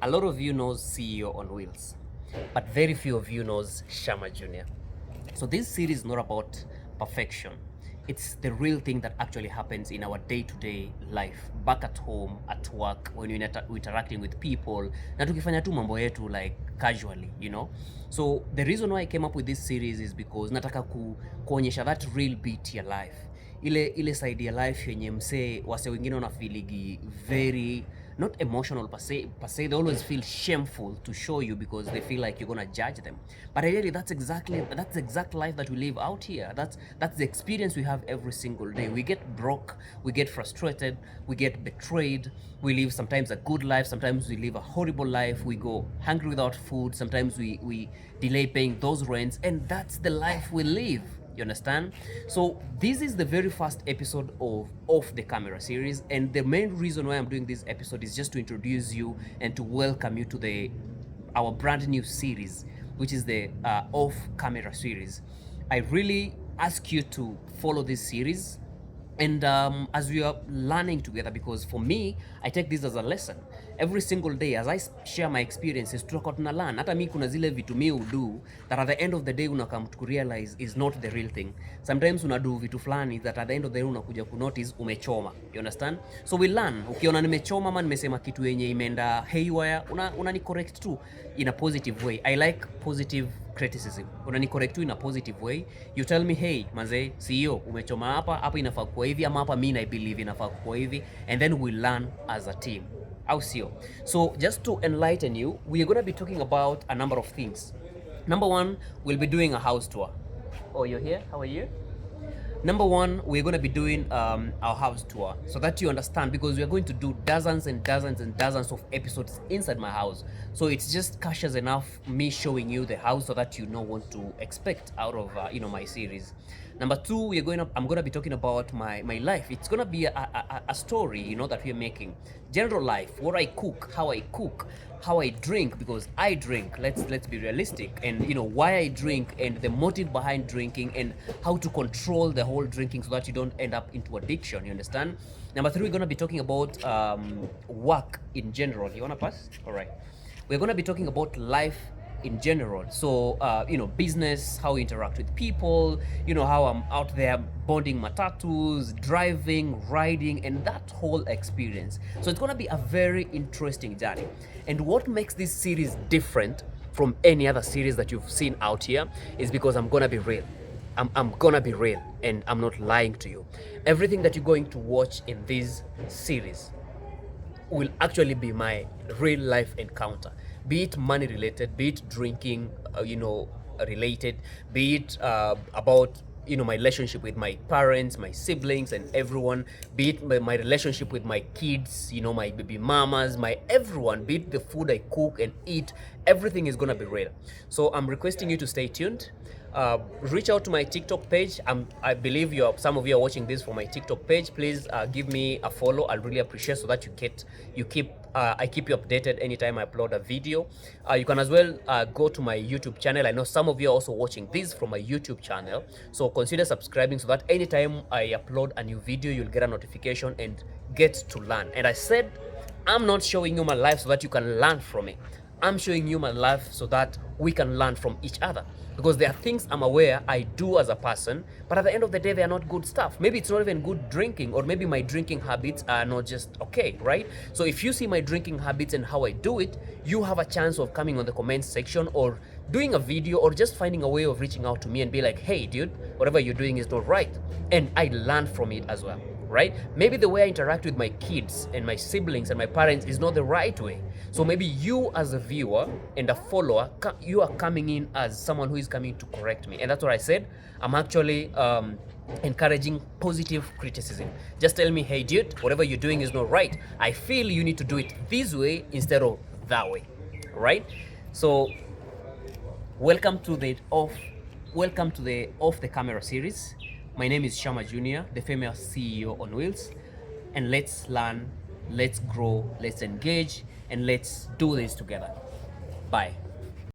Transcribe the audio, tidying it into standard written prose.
A lot of you knows CEO on Wheels, but very few of you knows Shama Jr. So this series is not about perfection. It's the real thing that actually happens in our day-to-day life, back at home, at work, when we're interacting with people, na tukifanya tu mambo yetu like casually. So the reason why I came up with this series is because nataka kuonyesha that real beat ya life. Ile side ya life yenye msee wase wengine wanafeeligi very not emotional per se. They always feel shameful to show you because they feel like you're gonna judge them. But really, that's the exact life that we live out here. That's the experience we have every single day. We get broke, we get frustrated, we get betrayed. We live sometimes a good life, sometimes we live a horrible life. We go hungry without food. Sometimes we delay paying those rents, and that's the life we live. You understand? So this is the very first episode of Off the Camera series, and the main reason why I'm doing this episode is just to introduce you and to welcome you to our brand new series, which is the Off Camera series. I really ask you to follow this series and as we are learning together, because for me, I take this as a lesson every single day. As I share my experiences, tutakuwa tuna learn. Hata mi kuna zile vitu mi udo that at the end of the day unakam to realize is not the real thing. Sometimes unadu vitu fulani that at the end of the day unakuja ku notice umechoma. You understand? So we learn. Ukiona nimechoma ama nimesema kitu yenye imeenda haywire, unani correct tu in a positive way. I like positive criticism. Unani correct tu in a positive way. You tell me, hey manze, CEO umechoma hapa inafaa kuwa hivi, ama hapa mimi I believe inafaa kuwa hivi, and then we learn as a team. Au sio? So just to enlighten you, we are going to be talking about a number of things. Number one, we'll be doing a house tour. Oh, you're here? How are you? Number one, we're going to be doing our house tour so that you understand, because we are going to do dozens and dozens and dozens of episodes inside my house. So it's just cautious enough me showing you the house so that you know what to expect out of my series. Number two, I'm going to be talking about my life. It's going to be a story, that we're making. General life, what I cook, how I drink, because I drink. Let's be realistic, and why I drink and the motive behind drinking and how to control the whole drinking so that you don't end up into addiction. You understand? Number three, we're going to be talking about work in general. You want to pass? All right. We're going to be talking about life in general. So, business, how we interact with people, how I'm out there bonding matatus, driving, riding, and that whole experience. So it's going to be a very interesting journey. And what makes this series different from any other series that you've seen out here is because I'm going to be real. I'm going to be real, and I'm not lying to you. Everything that you're going to watch in this series will actually be my real life encounter, be it money related, be it drinking related, be it about my relationship with my parents, my siblings, and everyone, be it my relationship with my kids, my baby mamas, my everyone, be it the food I cook and eat. Everything is gonna be real. So I'm requesting you to stay tuned. Reach out to my TikTok page. I believe some of you are watching this from my TikTok page. Please give me a follow. I'll really appreciate, so that I keep you updated anytime I upload a video. You can as well go to my YouTube channel. I know some of you are also watching this from my YouTube channel, so consider subscribing so that anytime I upload a new video, you'll get a notification and get to learn. And I said, I'm not showing you my life so that you can learn from me. I'm showing you my life so that we can learn from each other, because there are things I'm aware I do as a person, but at the end of the day, they are not good stuff. Maybe it's not even good drinking, or maybe my drinking habits are not just okay, right? So if you see my drinking habits and how I do it, you have a chance of coming on the comments section or doing a video, or just finding a way of reaching out to me and be like, hey dude, whatever you're doing is not right. And I learn from it as well, right? Maybe the way I interact with my kids and my siblings and my parents is not the right way. So maybe you as a viewer and a follower, you are coming in as someone who is coming to correct me. And that's what I said. I'm actually encouraging positive criticism. Just tell me, hey dude, whatever you're doing is not right. I feel you need to do it this way instead of that way, right? So welcome to the Off the Camera series. My name is Shama Jr., the famous CEO on Wheels, and let's learn, let's grow, let's engage, and let's do this together. Bye.